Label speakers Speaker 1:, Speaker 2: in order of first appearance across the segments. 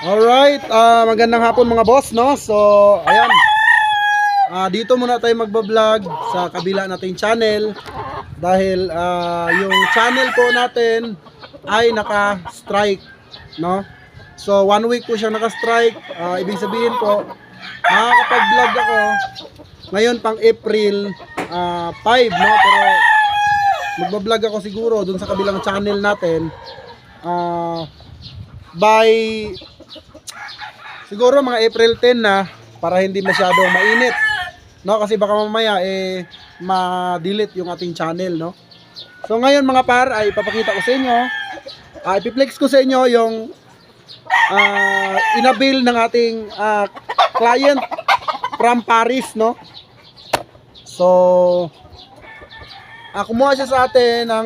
Speaker 1: Alright, magandang hapon mga boss, no? So, ayan. Dito muna tayo magbablog sa kabila nating channel dahil yung channel po natin ay naka-strike, no? So, 1 week po siya naka-strike. Ibig sabihin po, makakapag-vlog ako ngayon pang April 5, no? Pero magbablog ako siguro dun sa kabilang channel natin by siguro mga April 10 na, para hindi masyadong mainit, no? Kasi baka mamaya ma-delete yung ating channel, no? So ngayon mga par, ay ipapakita ko sa inyo, ipiplex ko sa inyo yung inabil ng ating client from Paris, no? So kumuha siya sa atin ng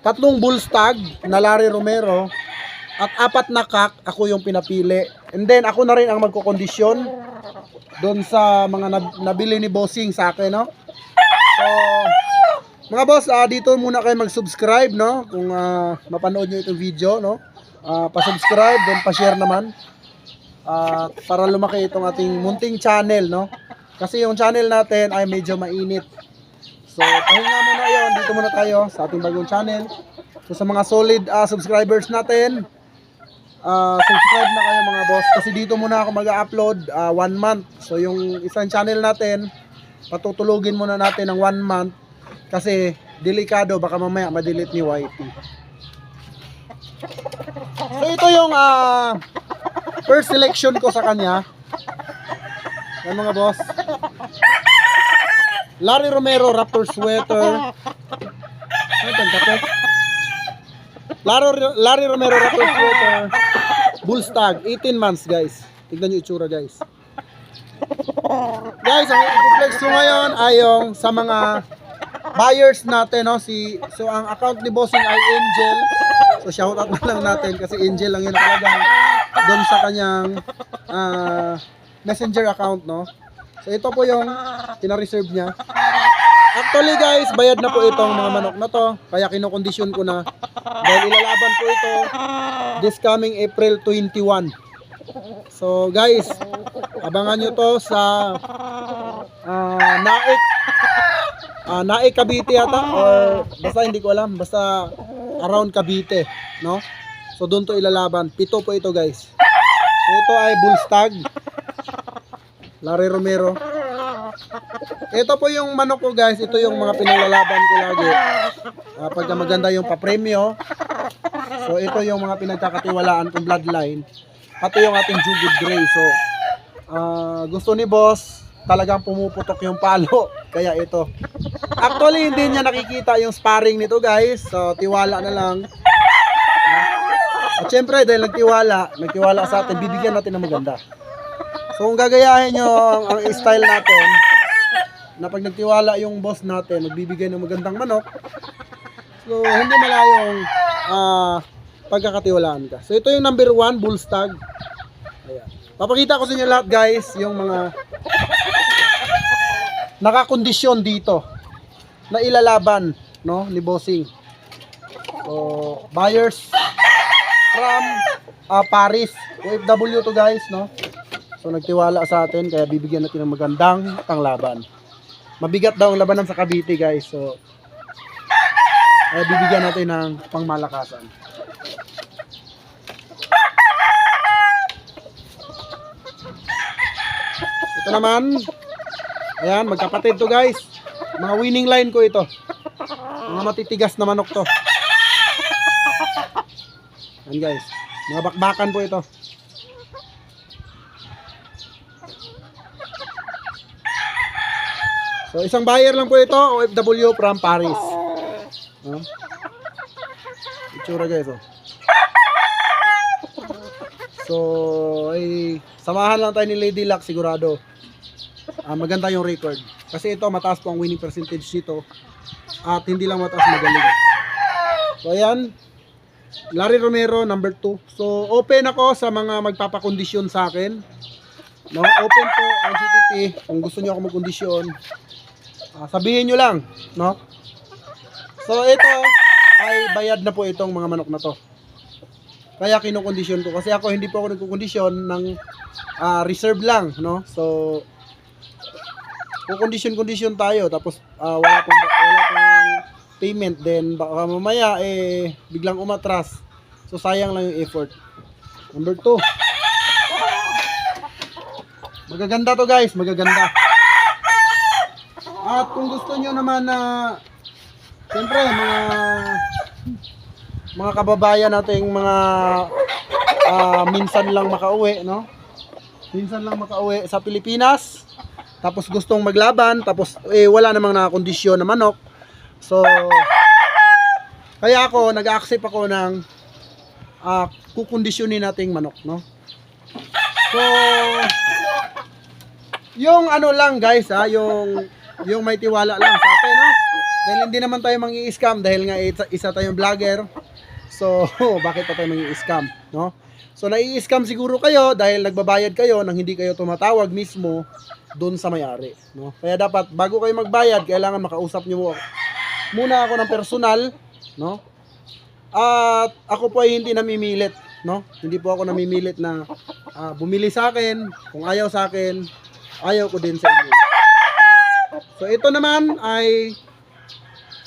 Speaker 1: tatlong bull stag na Larry Romero at 4 na kak. Ako yung pinapili, and then ako na rin ang magkokondisyon doon sa mga nabili ni Bossing sa akin, no? So mga boss, dito muna kayo mag-subscribe, no? Kung mapanood nyo itong video, no? Pa-subscribe, then pa-share naman para lumaki itong ating munting channel, no? Kasi yung channel natin ay medyo mainit. So pahinga muna yon, dito muna tayo sa ating bagong channel. So sa mga solid subscribers natin, subscribe na kayo mga boss, kasi dito muna ako mag-upload 1 month. So yung isang channel natin, patutulugin muna natin ng 1 month kasi delikado, baka mamaya ma-delete ni YT. So ito yung first selection ko sa kanya. Yan mga boss, Larry Romero Raptor sweater. Ano ito, kapit? Larry Romero Raptor sweater, bull stag, 18 months guys. Tignan nyo itsura guys. Guys, ang i-flex ko ngayon ay yung sa mga buyers natin, no? So ang account ni Bossing ay Angel. So shoutout na lang natin kasi Angel lang yung nakalagay doon sa kanyang messenger account, no? So ito po yung pina-reserve niya. Actually guys, bayad na po itong mga manok na to, kaya kinokondisyon ko na dahil ilalaban po ito this coming April 21. So guys, abangan nyo to sa Naik Cavite yata, or basta hindi ko alam, basta around Cavite, no? So doon to ilalaban. 7 po ito guys. So ito ay bull stag Larry Romero. Ito po yung manok ko guys, ito yung mga pinaglalaban ko lagi pagka maganda yung papremyo. So ito yung mga pinagkakatiwalaan kong bloodline, pati yung ating Jugod Gray. So gusto ni boss, talagang pumuputok yung palo, kaya ito. Actually hindi niya nakikita yung sparring nito guys, so tiwala na lang. At syempre dahil nagtiwala sa atin, bibigyan natin ng maganda. So kung gagayahin nyo ang style natin, na pag nagtiwala yung boss natin, magbibigay ng magandang manok, so hindi malayong pagkakatiwalaan ka. So ito yung number 1 bull stag. Ayan. Papakita ko sa inyo lahat guys, yung mga nakakondisyon dito na ilalaban, no, ni Bossing. So buyers from Paris, OFW to guys, no. So nagtiwala sa atin, kaya bibigyan natin ng magandang panglaban. Mabigat daw ang labanan sa Cavite guys, so bibigyan natin ng pangmalakasan. Ito naman, ayan, magkapatid to guys. Mga winning line ko ito. Mga matitigas na manok to. Ayan guys, mga bakbakan po ito. So isang buyer lang po ito, OFW from Paris. Itsura guys, oh. So ay samahan lang tayo ni Lady Luck, sigurado maganda yung record. Kasi ito mataas po ang winning percentage dito, at hindi lang mataas, magaling. So ayan, Larry Romero number 2. So open ako sa mga magpapakondisyon sa akin, no? Open po ang GTP. Kung gusto niyo ako magkondisyon, sabihin nyo lang, no? So ito ay bayad na po itong mga manok na to. Kaya kinokondisyon ko. Kasi ako hindi po ako nagkukondisyon ng reserve lang, no? So, kukondisyon tayo. Tapos, wala pong payment. Then, baka mamaya, biglang umatras. So, sayang lang yung effort. Number 2. Magaganda to guys, magaganda. At kung gusto nyo naman na siyempre mga kababayan nating mga minsan lang makauwi, no? Minsan lang makauwi sa Pilipinas. Tapos gustong maglaban, tapos wala namang nakakondisyon na manok. So kaya ako nag-accept ako ng kukondisyonin nating manok, no? So yung ano lang guys yung may tiwala lang sa atin, no? Dahil hindi naman tayo mangi-scam dahil nga isa tayong vlogger. So, bakit pa tayo mangi-scam, no? So, nai-scam siguro kayo dahil nagbabayad kayo nang hindi kayo tumatawag mismo doon sa may-ari, no? Kaya dapat bago kayo magbayad, kailangan makausap niyo muna ako ng personal, no? At ako po ay hindi namimilit, no? Hindi po ako namimilit na bumili sa akin, kung ayaw sa akin, ayaw ko din sa inyo. So ito naman ay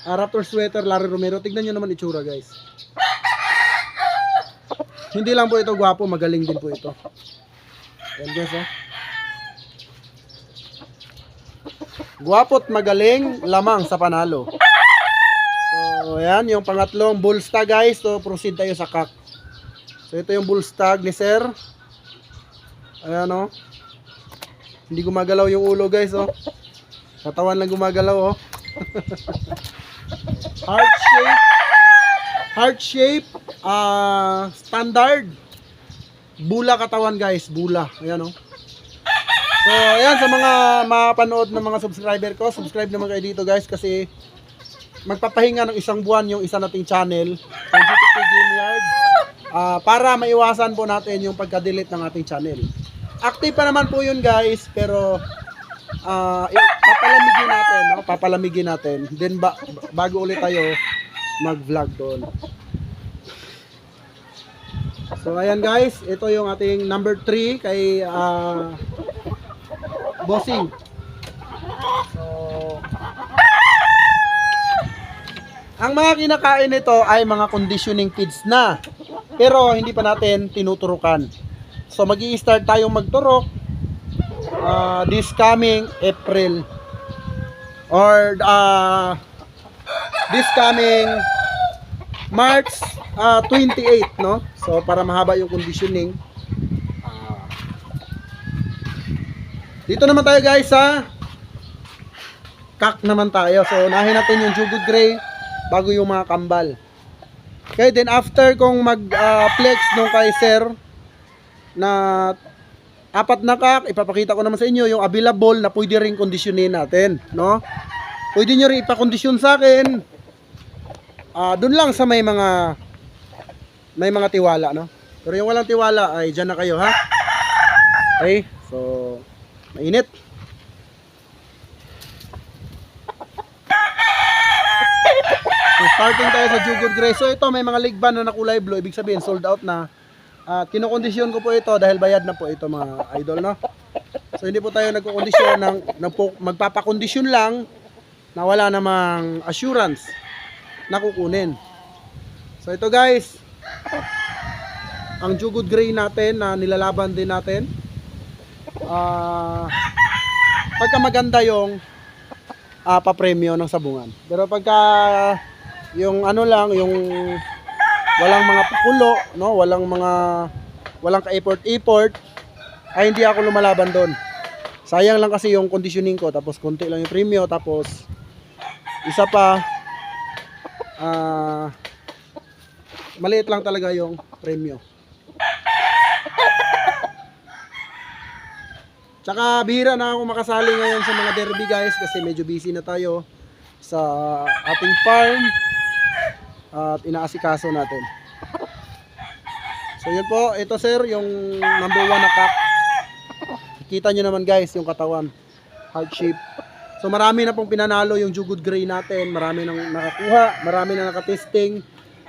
Speaker 1: Raptor sweater Larry Romero. Tignan nyo naman itsura guys. Hindi lang po ito gwapo, magaling din po ito. Ayan guys, oh. Gwapo't magaling, lamang sa panalo. So ayan, yung pangatlong bull stag guys. So proceed tayo sa cock. So ito yung bull stag ni sir. Ayan, oh. Hindi gumagalaw yung ulo guys, oh. Katawan lang gumagalaw, oh. Heart shape, standard. Bula katawan guys, bula. Ayan, oh. So, ayan sa mga mapanood ng mga subscriber ko, subscribe naman kayo dito guys kasi magpapahinga ng isang buwan yung isa nating channel, yung GTP Game Yard, para maiwasan po natin yung pagka-delete ng ating channel. Active pa naman po yun guys, pero papalamigin natin, no? Papalamigin natin. Then bago ulit tayo mag-vlog doon. So ayan guys, ito yung ating number 3 kay Bossing. So ang mga kinakain nito ay mga conditioning feeds na. Pero hindi pa natin tinuturukan. So magi-start tayong magturok this coming April or this coming March 28, no? So para mahaba yung conditioning. Dito naman tayo guys sa cock naman tayo. So unahin natin yung Jugod Gray bago yung mga kambal. Okay, then after kong mag-flex nung kay sir na 4 na cock, ipapakita ko naman sa inyo yung available na pwede ring kondisyonin natin, no? Pwede nyo rin ipakondisyon sa akin. Doon lang sa may mga tiwala, no? Pero yung walang tiwala ay dyan na kayo, ha? Okay, so mainit. So starting tayo sa Jugod Gray. So ito may mga ligban na kulay blue, ibig sabihin sold out na. At kinokondisyon ko po ito dahil bayad na po ito mga idol, no? So hindi po tayo nagkukondisyon magpapakondisyon lang na wala namang assurance na kukunin. So ito guys, ang Jugod Gray natin na nilalaban din natin. Pagka maganda yung papremyo ng sabungan. Pero pagka yung ano lang, yung walang mga pakulo, no? Walang ka-effort, ay hindi ako lumalaban doon. Sayang lang kasi yung conditioning ko, tapos konti lang yung premyo, tapos isa pa maliit lang talaga yung premyo. Tsaka bihira na ako makasali ngayon sa mga derby guys kasi medyo busy na tayo sa ating farm at inaasikaso natin. So yun po, ito sir, yung number 1 na cock. Kita nyo naman guys yung katawan, heart shape. So marami na pong pinanalo yung Jugod Gray natin, marami nang nakakuha, marami na nakatesting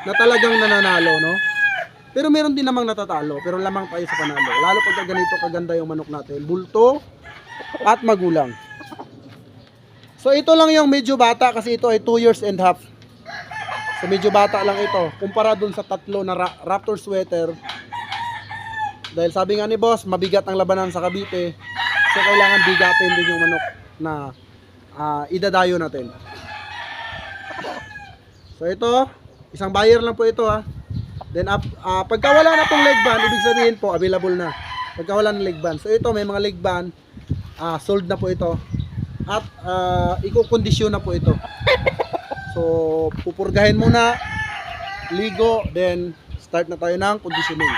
Speaker 1: na talagang nananalo, no? Pero meron din namang natatalo, pero lamang tayo sa panalo. Lalo pag ganito kaganda yung manok natin, bulto at magulang. So ito lang yung medyo bata kasi ito ay 2 years and half. So medyo bata lang ito kumpara dun sa tatlo na Raptor sweater. Dahil sabi nga ni boss, mabigat ang labanan sa Cavite. So kailangan bigatin din yung manok na idadayo natin. So ito, isang buyer lang po ito ha. Then pagka wala na pong leg band, ibig sabihin po available na. Pagka wala ng leg band. So ito may mga leg band, sold na po ito. At iko-kondisyon na po ito. So pupurgahin muna, ligo, then start na tayo ng conditioning.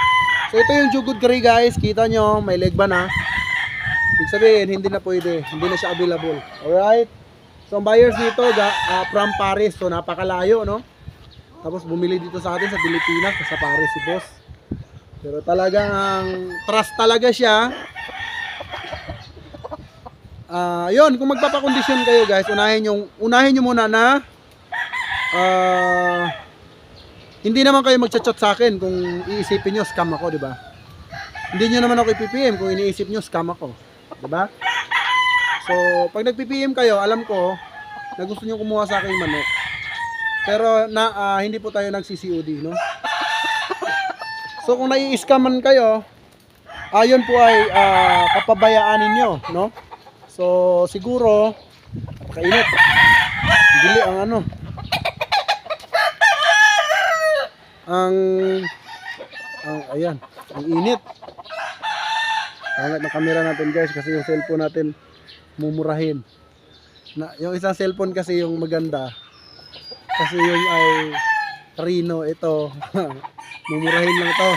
Speaker 1: So ito yung jugod kari guys, kita nyo may leg band ha. Ibig sabihin hindi na pwede, hindi na siya available. Alright. So ang buyers dito from Paris, so napakalayo no. Tapos bumili dito sa atin sa Pilipinas, sa Paris si boss. Pero talagang trust talaga siya. Yun, kung magpapakondisyon kayo guys, unahin nyo muna na hindi naman kayo magchat-chat sa akin kung iisipin nyo scam ako, di ba? Hindi nyo naman ako i-PPM kung iniisip nyo scam ako, di ba? So, pag nag-PPM kayo, alam ko na gusto nyo kumuha sa aking manok. Pero hindi po tayo nag-CCOD, no? So kung nai-scamman kayo, yun po ay kapabayaan ninyo, no? So siguro kainit. Dili ang ayan, ang init. Angat na camera natin guys kasi yung cellphone natin mumurahin. Yung isang cellphone kasi yung maganda. Kasi yung ay Reno, ito mumurahin lang to.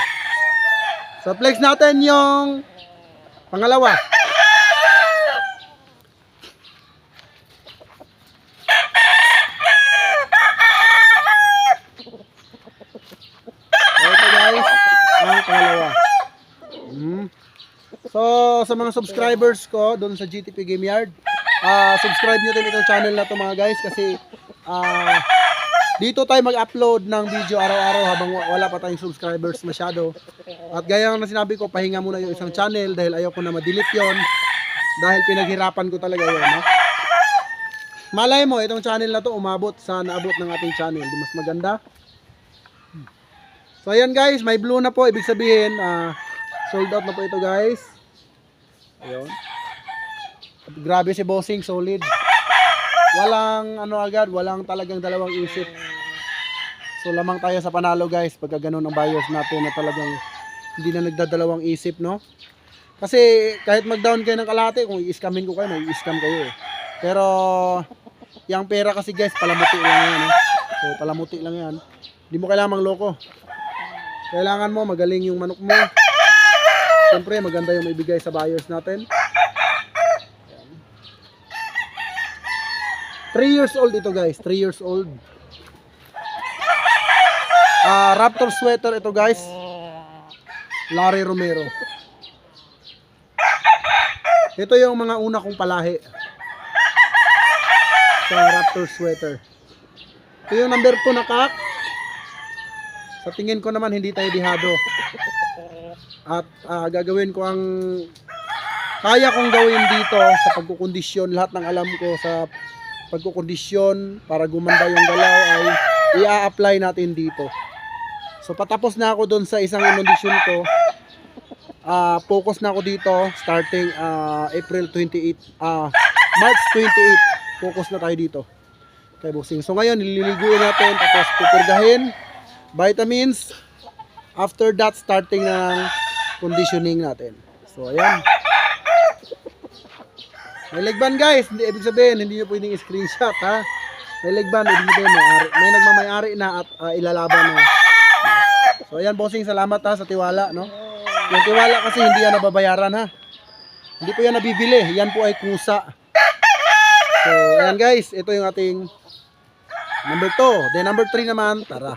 Speaker 1: So flex natin yung pangalawa. So ito guys, ang pangalawa. So sa mga subscribers ko doon sa GTP Game Yard, subscribe nyo din itong channel na to mga guys kasi dito tayo mag-upload ng video araw-araw habang wala pa tayong subscribers masyado. At gaya na sinabi ko, pahinga muna yung isang channel dahil ayaw ko na ma-delete yon. Dahil pinaghirapan ko talaga yun. No? Malay mo, itong channel na to naabot ng ating channel. Di mas maganda. So ayan guys, may blue na po. Ibig sabihin, sold out na po ito guys. Ayun. At grabe si bossing, solid. Walang agad, walang talagang dalawang isip. So lamang tayo sa panalo guys pagka ganun ang buyers natin na talagang hindi na nagdadalawang isip, no? Kasi kahit mag-down kayo ng kalahati, kung i-scamin ko kayo, may i-scam kayo eh. Pero yung pera kasi guys, palamuti lang yan, no? So palamuti lang yan. Hindi mo kailangan mangloko. Kailangan mo magaling yung manok mo. Siyempre maganda yung maibigay sa buyers natin. 3 years old ito guys, 3 years old. Raptor sweater ito guys. Larry Romero. Ito yung mga una kong palahi sa Raptor sweater. Ito yung number 2 na kak. Sa tingin ko naman hindi tayo dihado. At gagawin ko ang kaya kong gawin dito sa pagkukondisyon. Lahat ng alam ko sa pagkukondisyon para gumanda yung galaw ay i-apply natin dito. So patapos na ako doon sa isang kondisyon ko. Focus na ako dito starting April 28, March 28. Focus na tayo dito kay bossing. So ngayon nililiguin natin tapos pupurgahin, vitamins. After that starting ng conditioning natin. So ayan. May leg band guys, hindi ibig sabihin hindi niyo pwedeng i-screenshot ha. May leg band ibig sabihin may nagmamay-ari na at ilalaban na. So ayan bossing, salamat ha sa tiwala, no. Yung tiwala kasi hindi yan nababayaran ha. Hindi po yan nabibili, yan po ay kusa. So ayan guys, ito yung ating number 2. Then number 3 naman, tara.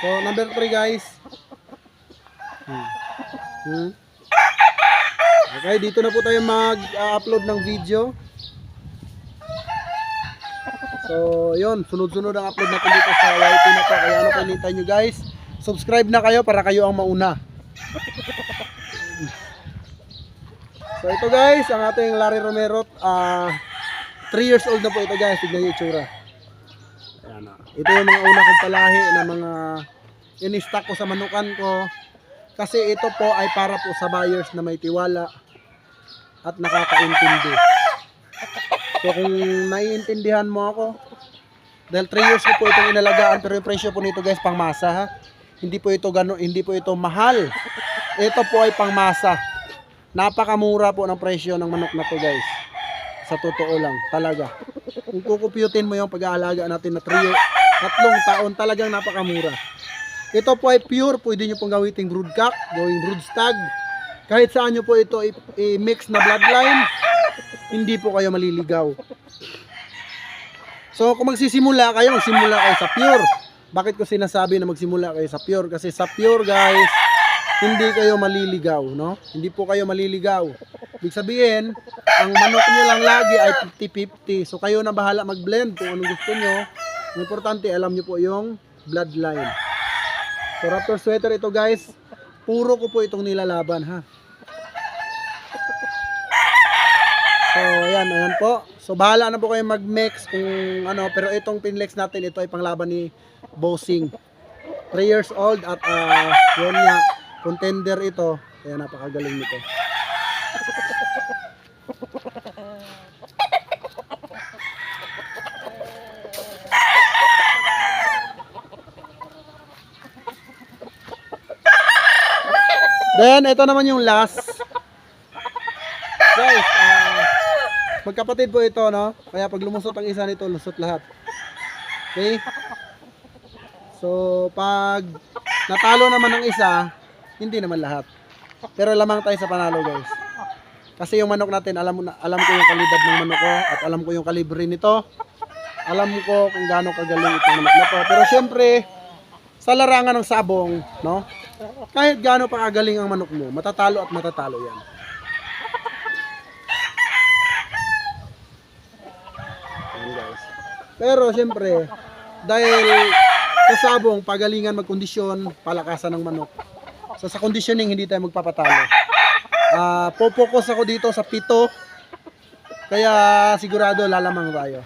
Speaker 1: So number 3 guys, Okay, dito na po tayo mag-upload ng video. So, yun, sunod-sunod ang upload natin dito sa YT na to. Kaya ano pinintay nyo guys, subscribe na kayo para kayo ang mauna. So ito guys, ang ating Larry Romero, 3 years old na po ito guys, tignan nyo yung itsura. Ayan na. Ito yung mga una kong palahi na mga in-stock ko sa manukan ko. Kasi ito po ay para po sa buyers na may tiwala at nakakaintindi. So kung naiintindihan mo ako, dahil 3 years ko po itong inalagaan, pero yung presyo po nito guys pangmasa ha. Hindi po ito hindi po ito mahal. Ito po ay pangmasa. Napakamura po ng presyo ng manok na to guys. Sa totoo lang, talaga. Kung kukumpyutin mo yung pag-aalaga natin na 3 taon, talagang napakamura. Ito po ay pure, pwede nyo pong gawiting broodcock, gawing broodstag. Kahit saan nyo po ito i-mix na bloodline, hindi po kayo maliligaw. So kung magsimula kayo sa pure. Bakit ko sinasabi na magsimula kayo sa pure? Kasi sa pure guys, hindi kayo maliligaw, no? Hindi po kayo maliligaw. Ibig sabihin, ang manok nyo lang lagi ay 50-50. So kayo na bahala mag-blend kung anong gusto nyo. Ang importante, alam nyo po yung bloodline. So Raptor sweater ito guys, puro ko po itong nilalaban ha. So ayan po. So bahala na po kayo mag-mix kung ano, pero itong pinlex natin, ito ay panglaban ni Bossing. 3 years old at yun nga, contender ito. Kaya napakagaling nito. Then ito naman yung last. Guys, magkapatid po ito, no? Kaya pag lumusot ang isa nito, lusot lahat. Okay? So, pag natalo naman ng isa, hindi naman lahat. Pero lamang tayo sa panalo, guys. Kasi yung manok natin, alam ko yung kalidad ng manok ko at alam ko yung kalibre nito. Alam ko kung gaano kagaling itong manok na to. Pero syempre, sa larangan ng sabong, no? Kahit gaano pa kagaling ang manok mo, matatalo at matatalo yan. Guys. Pero syempre, dahil sa sabong, pagalingan, magkondisyon, palakasan ng manok. So sa conditioning, hindi tayo magpapatalo. Popokus ako dito sa pito. Kaya sigurado lalamang tayo.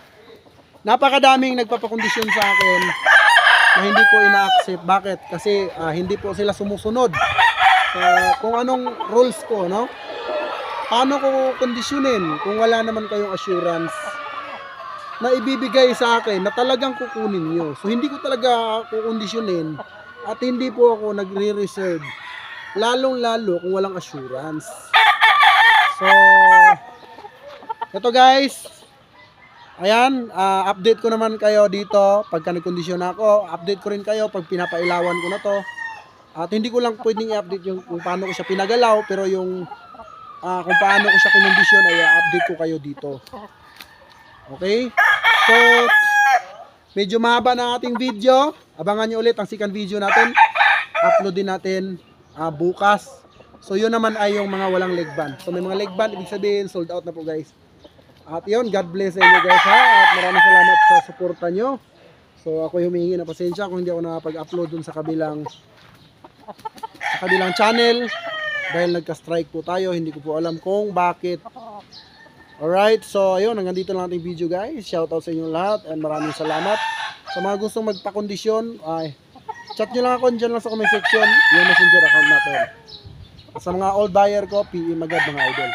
Speaker 1: Napakadaming nagpapakondisyon sa akin na hindi ko ina-accept. Bakit? Kasi hindi po sila sumusunod. Kung anong rules ko, no? Paano ko kondisyonin kung wala naman kayong assurance na ibibigay sa akin na talagang kukunin nyo. So hindi ko talaga kukondisyonin at hindi po ako nagre-reserve. Lalong-lalo kung walang assurance. So, ito guys. Ayan, update ko naman kayo dito pagka nagkondisyon ako. Update ko rin kayo pag pinapailawan ko na to. At hindi ko lang pwedeng i-update yung kung paano ko siya pinagalaw, pero yung kung paano ko siya kinondisyon ay update ko kayo dito. Okay? So, medyo mahaba na ating video. Abangan nyo ulit ang second video natin. Upload din natin bukas. So, yun naman ay yung mga walang leg band. So, may mga leg band, ibig sabihin, sold out na po guys. At yun, God bless sa inyo guys ha. At maraming salamat sa suporta nyo. So, ako humihingi na pasensya kung hindi ako nakapag-upload dun sa kabilang channel. Dahil nagka-strike po tayo. Hindi ko po alam kung bakit. Alright, so ayun, hanggang dito lang ating video guys. Shoutout sa inyo lahat and maraming salamat. Sa mga gustong magpakondisyon, ay chat nyo lang ako dyan lang sa comment section. Yung messenger account natin. Sa mga old buyer ko, PM agad mga idol.